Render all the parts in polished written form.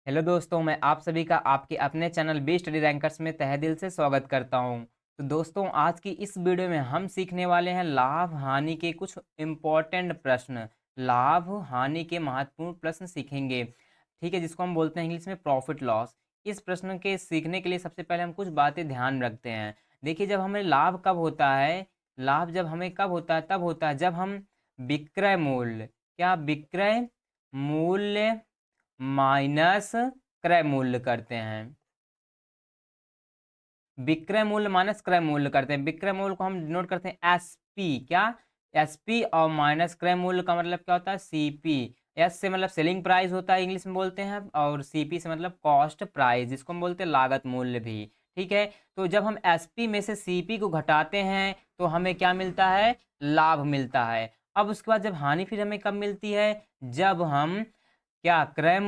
Hello दोस्तों, मैं आप सभी का आपके अपने चैनल बी स्टडी रैंकर्स में तहे दिल से स्वागत करता हूं। तो दोस्तों, आज की इस वीडियो में हम सीखने वाले हैं लाभ हानि के कुछ इम्पोर्टेंट प्रश्न। लाभ हानि के महत्वपूर्ण प्रश्न सीखेंगे, ठीक है, जिसको हम बोलते हैं इंग्लिश में प्रॉफिट लॉस। इस प्रश्न के सीखने के लिए सबसे पहले हम कुछ बातें ध्यान रखते हैं। देखिए, जब हमें लाभ कब होता है, लाभ जब हमें कब होता है, तब होता है जब हम विक्रय मूल्य, क्या विक्रय मूल्य माइनस क्रय मूल्य करते हैं। विक्रय मूल्य माइनस क्रय मूल्य करते हैं। विक्रय मूल्य को हम डिनोट करते हैं एसपी, क्या एसपी, और माइनस क्रय मूल्य का मतलब क्या होता है सीपी। एस से मतलब सेलिंग प्राइस होता है, इंग्लिश में बोलते हैं, और सीपी से मतलब कॉस्ट प्राइस, जिसको हम बोलते हैं लागत मूल्य भी। ठीक है, तो जब हम एसपी में से सीपी को घटाते हैं तो हमें क्या मिलता है, लाभ मिलता है। अब उसके बाद जब हानि फिर हमें कब मिलती है, जब हम क्या क्रय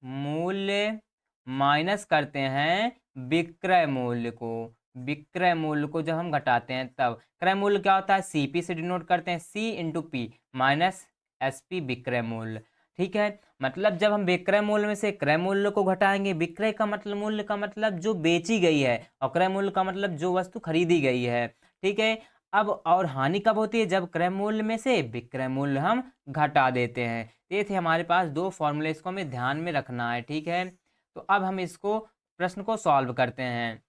मूल्य माइनस करते हैं विक्रय मूल्य को। विक्रय मूल्य को जब हम घटाते हैं तब क्रय मूल्य क्या होता है, सीपी से डिनोट करते हैं, सी इंटू पी माइनस एसपी विक्रय मूल्य। ठीक है, मतलब जब हम विक्रय मूल्य में से क्रय मूल्य को घटाएंगे, विक्रय का मतलब मूल्य का मतलब जो बेची गई है, और क्रय मूल्य का मतलब जो वस्तु खरीदी गई है। ठीक है, अब और हानि कब होती है, जब क्रय मूल्य में से विक्रय मूल्य हम घटा देते हैं। ये थे हमारे पास दो फॉर्मूले, इसको हमें ध्यान में रखना है। ठीक है, तो अब हम इसको प्रश्न को सॉल्व करते हैं।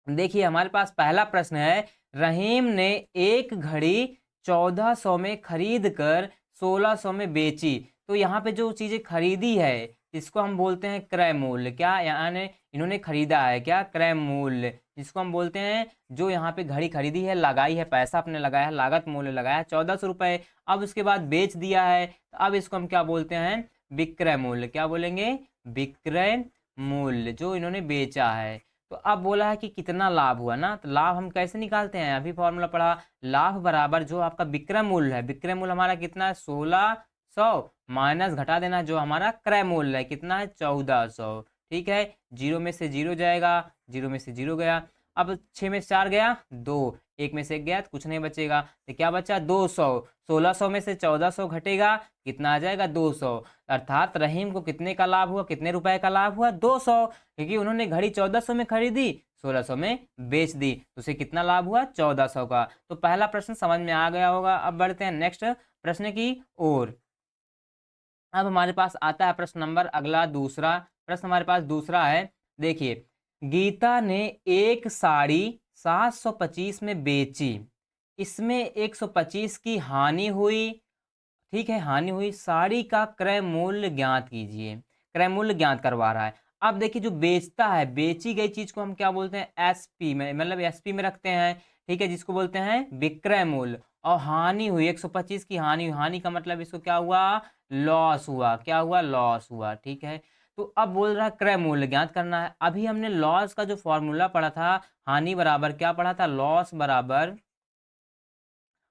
देखिए, हमारे पास पहला प्रश्न है, रहीम ने एक घड़ी 1400 में खरीद कर 1600 में बेची। तो यहाँ पे जो चीजें खरीदी है इसको हम बोलते हैं क्रय मूल्य। क्या यानी इन्होंने खरीदा है, क्या क्रय मूल्य, जिसको हम बोलते हैं जो यहाँ पे घड़ी खरीदी है, लगाई है, पैसा आपने लगाया है, लागत मूल्य लगाया है 1400 रुपये। अब उसके बाद बेच दिया है, तो अब इसको हम क्या बोलते हैं, विक्रय मूल्य। क्या बोलेंगे, विक्रय मूल्य, जो इन्होंने बेचा है। तो अब बोला है कि कितना लाभ हुआ ना, तो लाभ हम कैसे निकालते हैं, अभी फॉर्मूला पढ़ा, लाभ बराबर जो आपका विक्रय मूल्य है, विक्रय मूल्य हमारा कितना है 1600, माइनस घटा देना जो हमारा क्रय मूल्य है, कितना है 1400। ठीक है, जीरो में से जीरो जाएगा, जीरो में से जीरो गया। अब 6 में से 4 गया 2, एक में से एक गया तो कुछ नहीं बचेगा, तो क्या बचा 200। 1600 में से 1400 घटेगा, कितना आ जाएगा 200। अर्थात रहीम को कितने का लाभ हुआ, कितने रुपए का लाभ हुआ 200, क्योंकि उन्होंने घड़ी 1400 में खरीदी, 1600 में बेच दी, तो उसे कितना लाभ हुआ 1400 का। तो पहला प्रश्न समझ में आ गया होगा। अब बढ़ते हैं नेक्स्ट प्रश्न की ओर। अब हमारे पास आता है प्रश्न नंबर अगला, दूसरा प्रश्न हमारे पास दूसरा है। देखिए, गीता ने एक साड़ी 725 में बेची, इसमें 125 की हानि हुई। ठीक है, हानि हुई, साड़ी का क्रय मूल्य ज्ञात कीजिए। क्रय मूल्य ज्ञात करवा रहा है। अब देखिए, जो बेचता है, बेची गई चीज को हम क्या बोलते हैं, एसपी में, मतलब एसपी में रखते हैं। ठीक है, जिसको बोलते हैं विक्रय मूल्य। और हानि हुई 125 की हानि हुई, हानि का मतलब इसको क्या हुआ, लॉस हुआ। क्या हुआ, लॉस हुआ। ठीक है, तो अब बोल रहा है क्रय मूल्य ज्ञात करना है। अभी हमने लॉस का जो फॉर्मूला पढ़ा था, हानि बराबर क्या पढ़ा था, लॉस बराबर,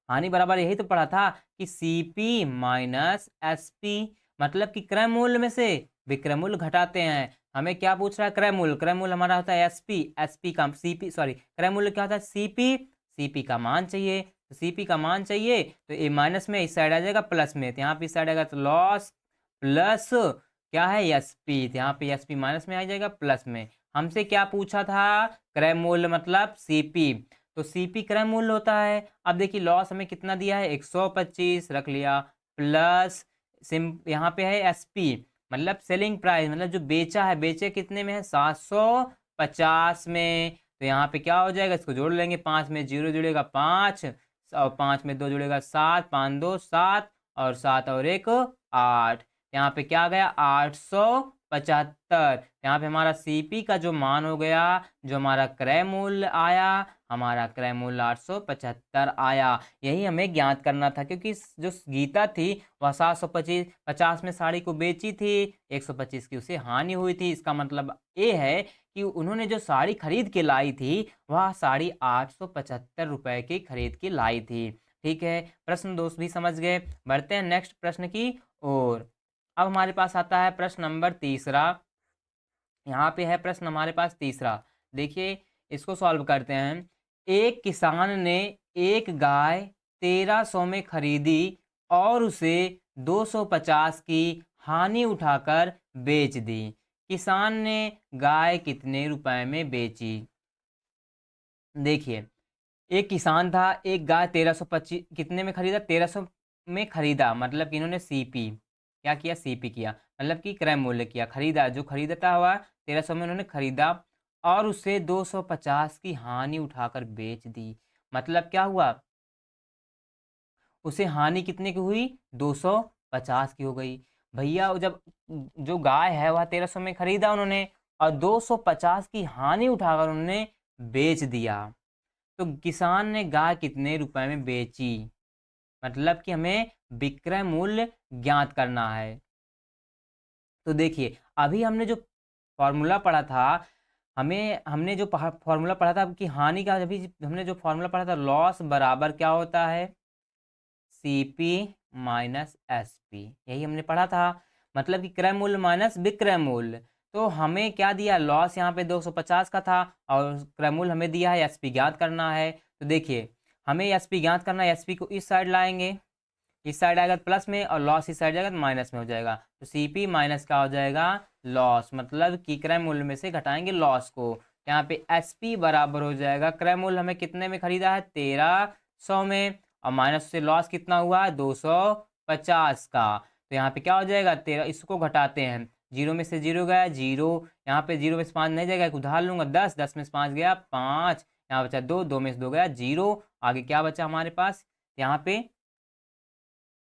हानि बराबर यही तो पढ़ा था कि सीपी माइनस एसपी, मतलब कि क्रय मूल्य में से विक्रय मूल्य घटाते हैं। हमें क्या पूछ रहा है, क्रय मूल्य, क्रय मूल्य हमारा होता है एसपी, एसपी का सीपी, सॉरी क्रय मूल्य क्या होता है सीपी, सीपी का मान चाहिए। तो सीपी का मान चाहिए तो ये माइनस में इस साइड आ जाएगा प्लस में, तो यहाँ पे इस साइड आएगा तो लॉस प्लस क्या है एसपी, तो यहाँ पे एसपी माइनस में आ जाएगा प्लस में। हमसे क्या पूछा था, क्रय मूल्य मतलब सीपी, तो सीपी क्रय मूल्य होता है। अब देखिए, लॉस हमें कितना दिया है 125 रख लिया, प्लस सिम यहाँ पे है एसपी, मतलब सेलिंग प्राइस, मतलब जो बेचा है, बेचे कितने में है 750 में। तो यहाँ पे क्या हो जाएगा, इसको जोड़ लेंगे, 5 में 0 जुड़ेगा 5, और 5 में 2 जुड़ेगा 7, 5 2 7, और 7 और 1 8। यहाँ पे क्या आ गया 875। यहाँ पे हमारा सीपी का जो मान हो गया, जो हमारा क्रय मूल्य आया, हमारा क्रय मूल्य 875 आया। यही हमें ज्ञात करना था, क्योंकि जो गीता थी वह 750 में साड़ी को बेची थी, 125 की उसे हानि हुई थी। इसका मतलब ये है कि उन्होंने जो साड़ी खरीद के लाई थी, वह साड़ी 875 की खरीद के लाई थी। ठीक है, प्रश्न दोस्त भी समझ गए। बढ़ते हैं नेक्स्ट प्रश्न की ओर। अब हमारे पास आता है प्रश्न नंबर तीसरा। यहाँ पे है प्रश्न हमारे पास तीसरा। देखिए, इसको सॉल्व करते हैं। एक किसान ने एक गाय 1300 में खरीदी और उसे 250 की हानि उठाकर बेच दी। किसान ने गाय कितने रुपए में बेची? देखिए, एक किसान था, एक गाय 1325 कितने में खरीदा? 1300 में खरीदा, मतलब कि इन्होंने सीपी क्या किया? सीपी किया, मतलब कि क्रय मूल्य किया, खरीदा, जो खरीदता हुआ 1300 में उन्होंने खरीदा और उसे 250 की हानि उठाकर बेच दी। मतलब क्या हुआ? उसे हानि कितने की हुई? 250 की हो गई। भैया जब जो गाय है वह 1300 में खरीदा उन्होंने और 250 की हानि उठाकर उन्होंने बेच दिया, तो किसान ने गाय कितने रुपए में बेची? मतलब कि हमें विक्रय मूल्य ज्ञात करना है। तो देखिए, अभी हमने जो फॉर्मूला पढ़ा था, हमने जो फॉर्मूला पढ़ा था कि हानि का, अभी हमने जो फॉर्मूला पढ़ा था, लॉस बराबर क्या होता है? सीपी माइनस एसपी, यही हमने पढ़ा था। मतलब कि क्रय मूल्य माइनस विक्रय मूल्य। तो हमें क्या दिया? लॉस यहाँ पे 250 का था और क्रय मूल्य हमें दिया है एसपी ज्ञात करना है। तो देखिए, हमें एसपी ज्ञात करना है, एसपी को इस साइड लाएंगे, इस साइड आएगा तो प्लस में और लॉस इस साइड जाएगा तो माइनस में हो जाएगा। तो सीपी माइनस क्या हो जाएगा? लॉस, मतलब कि क्रय मूल्य में से घटाएंगे लॉस को। यहाँ पे एसपी बराबर हो जाएगा, क्रय मूल्य हमें कितने में खरीदा है? 1300 में, और माइनस से लॉस कितना हुआ? 250 का। तो यहाँ पे क्या हो जाएगा? 13, इसको घटाते हैं, जीरो में से जीरो गया जीरो, यहाँ पे जीरो में से 5 नहीं जाएगा, एक उधार लूंगा 10, 10 में से 5 गया 5, यहाँ बचा 2, 2 में से 2 गया जीरो। आगे क्या बचा हमारे पास? यहाँ पे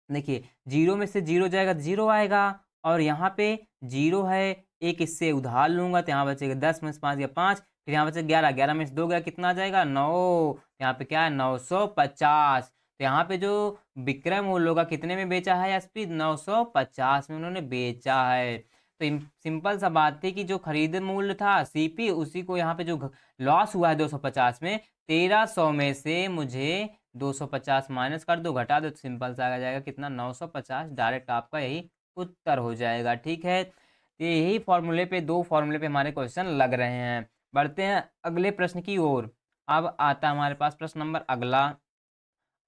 देखिए, जीरो में से जीरो जाएगा तो जीरो आएगा, और यहाँ पे जीरो है, एक इससे उधार लूंगा तो यहाँ बचेगा 10 में से 5 गया 5, फिर यहाँ बचेगा 11, 11 में से 2 गया कितना आ जाएगा? 9। यहाँ पे क्या है? 950। तो यहाँ पे जो विक्रय मूल्य होगा कितने में बेचा है एसपी? 950 में उन्होंने बेचा है। तो सिंपल सा बात थी कि जो खरीद मूल्य था सीपी, उसी को यहाँ पे जो लॉस हुआ है 250 में, 1300 में से मुझे 250 माइनस कर दो, घटा दो, तो सिंपल सा आ जाएगा कितना? 950। डायरेक्ट आपका यही उत्तर हो जाएगा। ठीक है, तो यही फॉर्मूले पे, दो फॉर्मूले पे हमारे क्वेश्चन लग रहे हैं। बढ़ते हैं अगले प्रश्न की ओर। अब आता है हमारे पास प्रश्न नंबर अगला।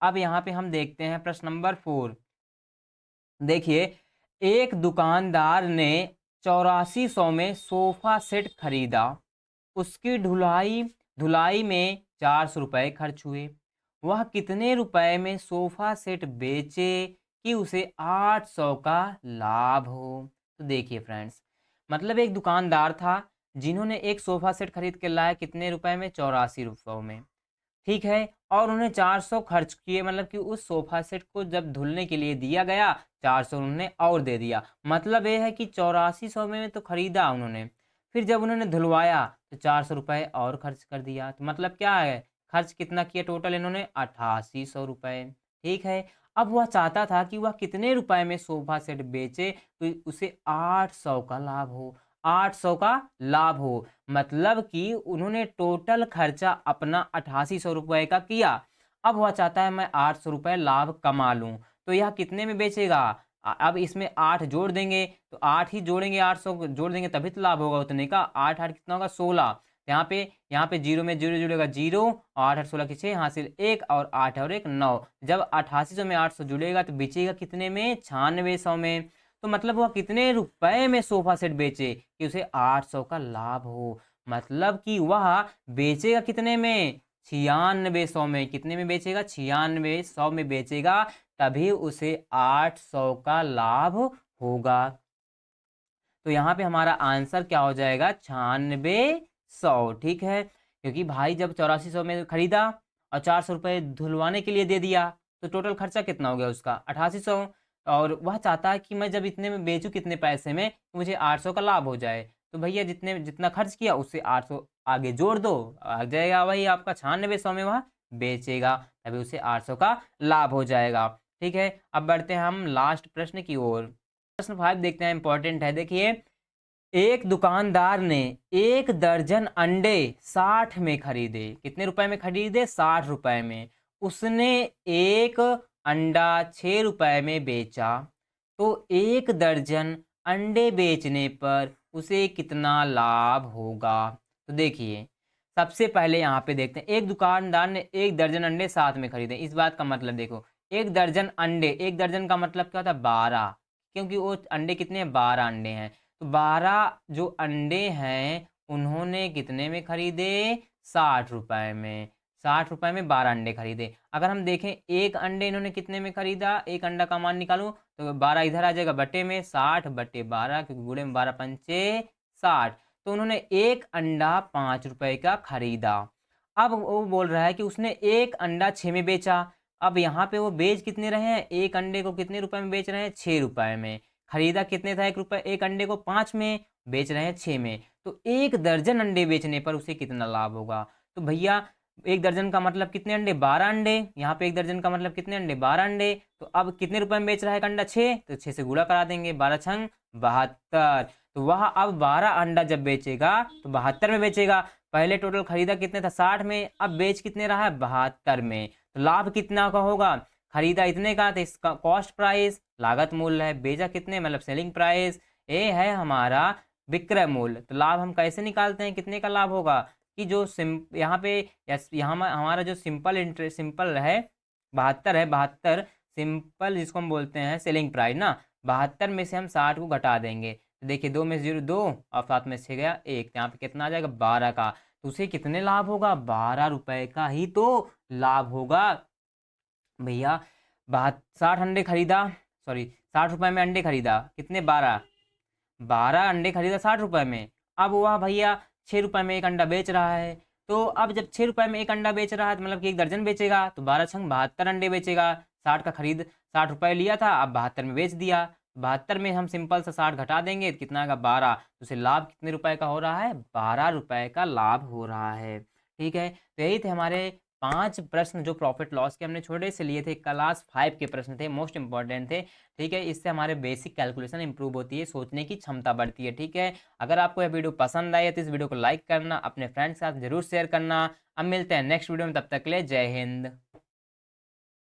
अब यहाँ पे हम देखते हैं प्रश्न नंबर 4। देखिए, एक दुकानदार ने 8400 में सोफा सेट खरीदा, उसकी धुलाई धुलाई में 400 रुपये खर्च हुए। वह कितने रुपए में सोफा सेट बेचे कि उसे 800 का लाभ हो? तो देखिए फ्रेंड्स, मतलब एक दुकानदार था जिन्होंने एक सोफा सेट खरीद के लाया कितने रुपए में? 84 रुपयों में। ठीक है, और उन्हें 400 खर्च किए, मतलब कि उस सोफा सेट को जब धुलने के लिए दिया गया 400 उन्होंने और दे दिया। मतलब ये है कि 8400 में तो खरीदा उन्होंने, फिर जब उन्होंने धुलवाया तो 400 रुपये और खर्च कर दिया। तो मतलब क्या है? खर्च कितना किया टोटल इन्होंने? 8800 रुपये। ठीक है, अब वह चाहता था कि वह कितने रुपए में सोफा सेट बेचे तो उसे 800 का लाभ हो, 800 का लाभ हो। मतलब कि उन्होंने टोटल खर्चा अपना 8800 रुपये का किया, अब वह चाहता है मैं 800 रुपये लाभ कमा लूं, तो यह कितने में बेचेगा? अब इसमें 8 जोड़ देंगे, तो 8 ही जोड़ेंगे, 800 जोड़ देंगे तभी तो लाभ होगा उतने का। 8 8 कितना होगा? 16। यहाँ पे जीरो में जीरो जुड़ेगा जीरो, और 8 8 16 की 6, हासिल 1, और 8 और 1 9। जब 8800 में 800 जुड़ेगा तो बेचेगा कितने में? 9600 में। तो मतलब वह कितने रुपए में सोफा सेट बेचे कि उसे 800 का लाभ हो? मतलब कि वह बेचेगा कितने में? 9600 में। कितने में बेचेगा? 9600 में बेचेगा, तभी उसे 800 का लाभ होगा। तो यहाँ पे हमारा आंसर क्या हो जाएगा? 9600। ठीक है, क्योंकि भाई जब 8400 में खरीदा और 400 रुपये धुलवाने के लिए दे दिया, तो टोटल खर्चा कितना हो गया उसका? 8800। और वह चाहता है कि मैं जब इतने में बेचूं, कितने पैसे में, मुझे 800 का लाभ हो जाए। तो भैया जितना खर्च किया उससे 800 आगे जोड़ दो, आ जाएगा वही आपका 9600 में वह बेचेगा, तभी उसे 800 का लाभ हो जाएगा। ठीक है, अब बढ़ते हैं हम लास्ट प्रश्न की ओर। प्रश्न 5 देखते हैं, इंपॉर्टेंट है। देखिए, एक दुकानदार ने 1 दर्जन अंडे 60 में खरीदे। कितने रुपए में खरीदे? 60 रुपए में। उसने एक अंडा 6 रुपए में बेचा, तो 1 दर्जन अंडे बेचने पर उसे कितना लाभ होगा? तो देखिए, सबसे पहले यहाँ पे देखते हैं, एक दुकानदार ने 1 दर्जन अंडे 7 में खरीदे। इस बात का मतलब देखो, 1 दर्जन अंडे, 1 दर्जन का मतलब क्या होता है? 12। क्योंकि वो अंडे कितने हैं, 12 अंडे हैं। तो 12 जो अंडे हैं उन्होंने कितने में खरीदे, 60 रुपए में। 60 रुपए में 12 अंडे खरीदे। अगर हम देखें एक अंडे इन्होंने कितने में खरीदा, एक अंडा का मान निकालूं तो 12 इधर आ जाएगा बटे में, 60 बटे 12, क्योंकि गुणे में 12 पंचे 60। तो उन्होंने एक अंडा 5 रुपए का खरीदा। अब वो बोल रहा है कि उसने एक अंडा 6 में बेचा। अब यहाँ पे वो बेच कितने रहे हैं, एक अंडे को कितने रुपए में बेच रहे हैं, 6 रुपए में। खरीदा कितने था, 1 रुपए, एक अंडे को 5 में, बेच रहे हैं 6 में। तो 1 दर्जन अंडे बेचने पर उसे कितना लाभ होगा। तो भैया 1 दर्जन का मतलब कितने अंडे, 12 अंडे। यहाँ पे 1 दर्जन का मतलब कितने अंडे, 12 अंडे। तो अब कितने रुपए में बेच रहा है एक अंडा, 6, तो 6 से गुणा करा देंगे, 12 छंग 72। तो वह अब 12 अंडा जब बेचेगा तो 72 में बेचेगा। पहले टोटल खरीदा कितने था, 60 में, अब बेच कितने रहा है, 72 में। तो लाभ कितना का होगा, खरीदा इतने का, तो इसका कॉस्ट प्राइस लागत मूल्य है, बेचा कितने मतलब सेलिंग प्राइस, ये है हमारा विक्रय मूल्य। तो लाभ हम कैसे निकालते हैं, कितने का लाभ होगा कि जो यहाँ पे यहाँ हमारा जो सिंपल है 72 है, 72 सिंपल जिसको हम बोलते हैं सेलिंग प्राइस ना, 72 में से हम 60 को घटा देंगे। तो देखिए 2 में से 0 2 और 7 में से गया 1, यहाँ पे कितना आ जाएगा, 12 का। तो उसे कितने लाभ होगा, 12 रुपए का ही तो लाभ होगा भैया। 60 अंडे खरीदा, सॉरी 60 रुपए में अंडे खरीदा कितने, 12 अंडे खरीदा 60 रुपए में। अब वह भैया 6 रुपए में एक अंडा बेच रहा है। तो अब जब 6 रुपए में एक अंडा बेच रहा है तो मतलब कि 1 दर्जन बेचेगा, तो 12 छंग 72 अंडे बेचेगा। 60 का खरीद 60 रुपए लिया था, अब 72 में बेच दिया। 72 में हम सिंपल सा 60 घटा देंगे तो कितना आएगा, 12। तो उसे लाभ कितने रुपए का हो रहा है, 12 रुपए का लाभ हो रहा है। ठीक है, तो यही थे हमारे 5 प्रश्न जो प्रॉफिट लॉस के हमने छोटे से लिए थे, क्लास 5 के प्रश्न थे, मोस्ट इंपॉर्टेंट थे। ठीक है, इससे हमारे बेसिक कैलकुलेशन इंप्रूव होती है, सोचने की क्षमता बढ़ती है। ठीक है, अगर आपको यह वीडियो पसंद आई है तो इस वीडियो को लाइक करना, अपने फ्रेंड्स के साथ जरूर शेयर करना। अब मिलते हैं नेक्स्ट वीडियो में, तब तक के लिए जय हिंद।